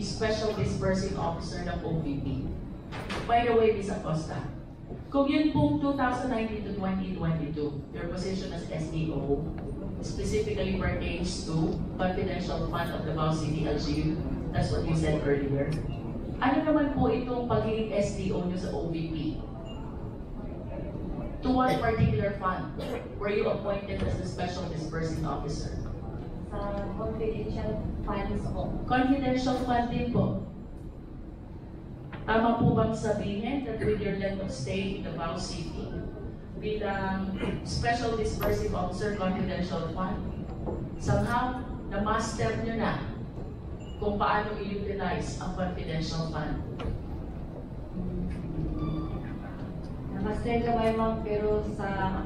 Special Disbursing Officer ng OVP. By the way, Ms. Acosta, kung yun pong 2019 to 2022, your position as SDO specifically pertains to confidential fund of the Davao City LGU, that's what you said earlier. Ano naman po itong pagiging SDO nyo sa OVP? To what particular fund were you appointed as the Special Disbursing Officer? Confidential funds po. Confidential fund din po. Tama po bang sabihin that with your length of stay in Davao City bilang Special Disbursing Officer Confidential Fund, somehow na-master nyo na kung paano i-utilize ang confidential fund? Na-master kamay ma'am, pero sa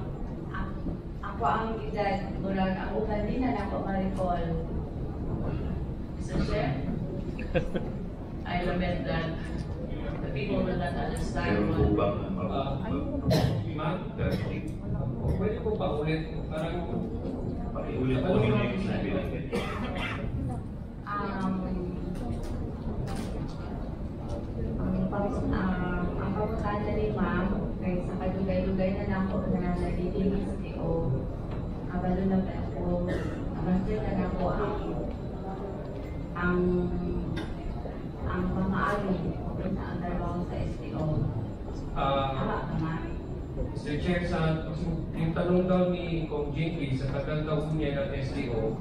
ako ang edad, murag ako kanina na ako ma-recall. Mr. Chair, I lament that the people will not understand what... Ma'am, pwede po ba ulit? Parang Ulit po yung sinabi natin. Ang pagkakala ni ma'am, kaya sa kadugay-dugay na lang ako na nalilinis o abalo na ba ako, master na lang ako ang pamaari sa ang trabaho sa STO. Mr. Chair, yung tanong daw ni Kong Jinky, sa tagal daw niya ng SDO,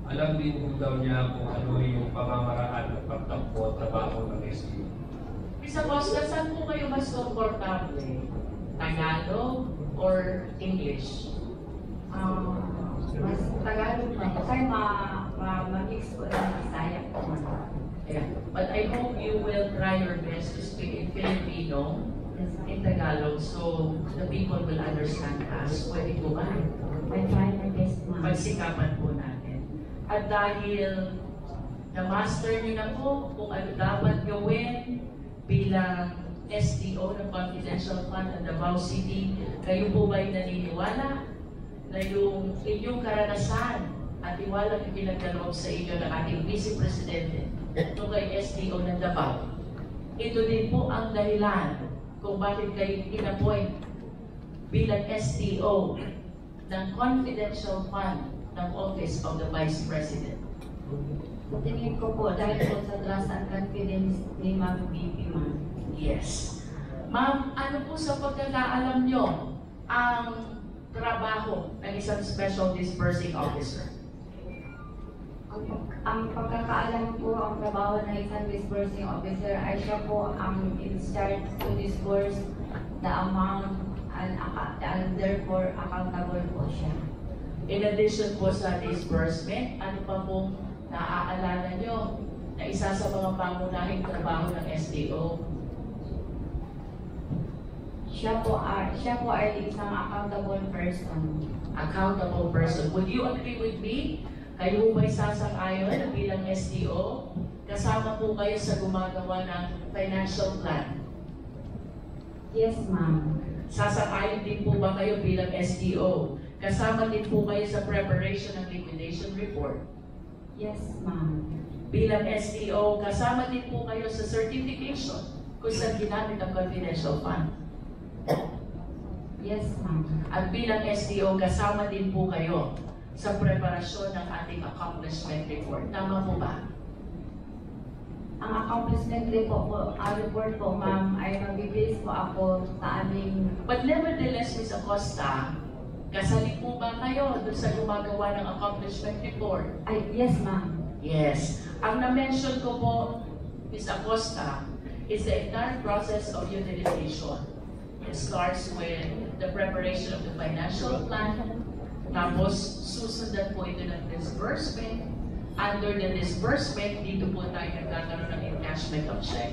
alam din po daw niya kung ano yung pamamaraan ng pagtakbo at trabaho ng SDO. Mr. Costa, saan po kayo mas komportable? Tagalog or English? Mas Tagalog na. Kasi ma-mix ko ng Bisaya ko. Yeah. But I hope you will try your best to speak in Filipino, in Tagalog, so the people will understand us. Pwede po ba? I try my best, ma'am. Pagsikapan po natin. At dahil na-master niyo na po kung ano dapat gawin bilang SDO ng Confidential Fund ng Davao City, kayo po ba'y naniniwala na yung inyong karanasan at iwalang ipinagkaloob sa inyo ng ating Vice Presidente nung kay SDO ng Davao, ito din po ang dahilan kung bakit kayo in-appoint bilang SDO ng Confidential Fund ng Office of the Vice President? Tingin ko po dahil po sa trust and confidence ni Ma'am BP, ma'am. Yes. Ma'am, ano po sa pagkakaalam nyo ang trabaho ng isang Special Disbursing Officer? Ang pagkakaalam po ang trabaho ng isang disbursing officer ay siya po ang in charge to disburse the amount and therefore accountable po siya. In addition po sa disbursement, ano pa pong naaalala nyo na isa sa mga pangunahing trabaho ng SDO? Siya po ay isang accountable person. Accountable person. Would you agree with me? Kayo ba'y sasang-ayon na bilang SDO? Kasama po kayo sa gumagawa ng financial plan? Yes, ma'am. Sasang-ayon din po ba kayo bilang SDO? Kasama din po kayo sa preparation ng liquidation report? Yes, ma'am. Bilang SDO, kasama din po kayo sa certification kung saan ginamit ang confidential fund? Yes, ma'am. At bilang SDO, kasama din po kayo sa preparasyon ng ating accomplishment report. Tama po ba? Ang accomplishment report po, ma'am, ay mabibase po ako sa aming... But nevertheless, Ms. Acosta, kasali po ba kayo doon sa gumagawa ng accomplishment report? Ay, yes, ma'am. Yes. Ang na-mention ko po, Ms. Acosta, is the entire process of utilization. It starts with the preparation of the financial plan, tapos susundan po ito ng disbursement. Under the disbursement, dito po tayo nagkakaroon ng encashment of check.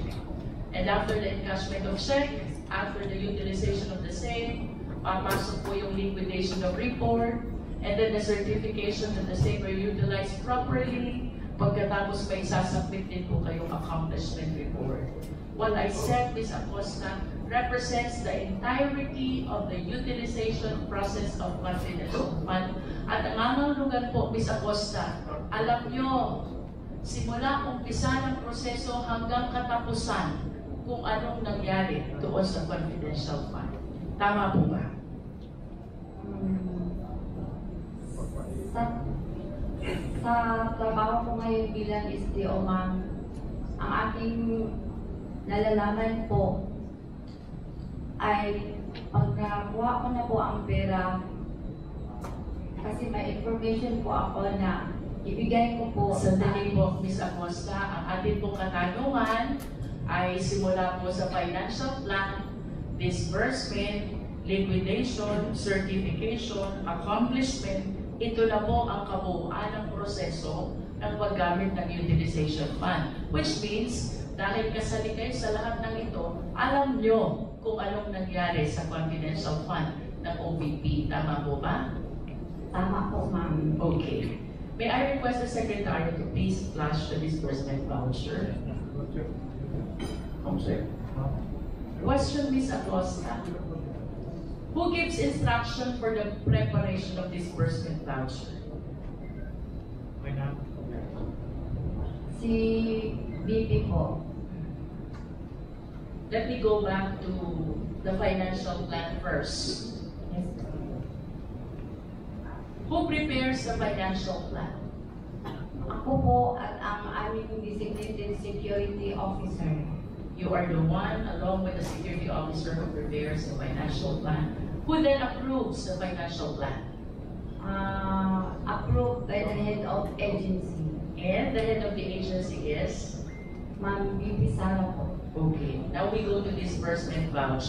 And after the encashment of check, after the utilization of the same, papasok po yung liquidation of report, and then the certification that the same were utilized properly. Pagkatapos may sasubmit din po kayong accomplishment report. What I said, Ms. Acosta, represents the entirety of the utilization process of confidential fund. At ang nangangulugan po, Ms. Acosta, alam nyo simula umpisa ng proseso hanggang katapusan kung anong nangyari doon sa confidential fund. Tama po ba? Sa trabaho ko ngayon bilang SDO, ma'am, ang aking nalalaman po ay pag nakakuha ko na po ang pera, kasi may information po ako na ibigay ko po Sandali po, Ms. Acosta, ang ating pong katanungan ay simula po sa financial plan, disbursement, liquidation, certification, accomplishment. Ito na po ang kabuuan ng proseso ng paggamit ng utilization fund. Which means, dahil kasali kayo sa lahat ng ito, alam nyo kung anong nangyari sa confidential fund ng OVP. Tama po ba? Tama po, ma'am. Okay. May I request the Secretary to please flash the disbursement voucher? Question, Ms. Acosta. Who gives instruction for the preparation of disbursement voucher? Si BP po. Let me go back to the financial plan first. Yes. Who prepares the financial plan? Ako po at ang aming designated security officer. You are the one, along with the security officer, who prepares the financial plan. Who then approves the financial plan? Approved by the head of agency. And the head of the agency is? Ma'am BP Sara po. Okay. Now we go to disbursement voucher.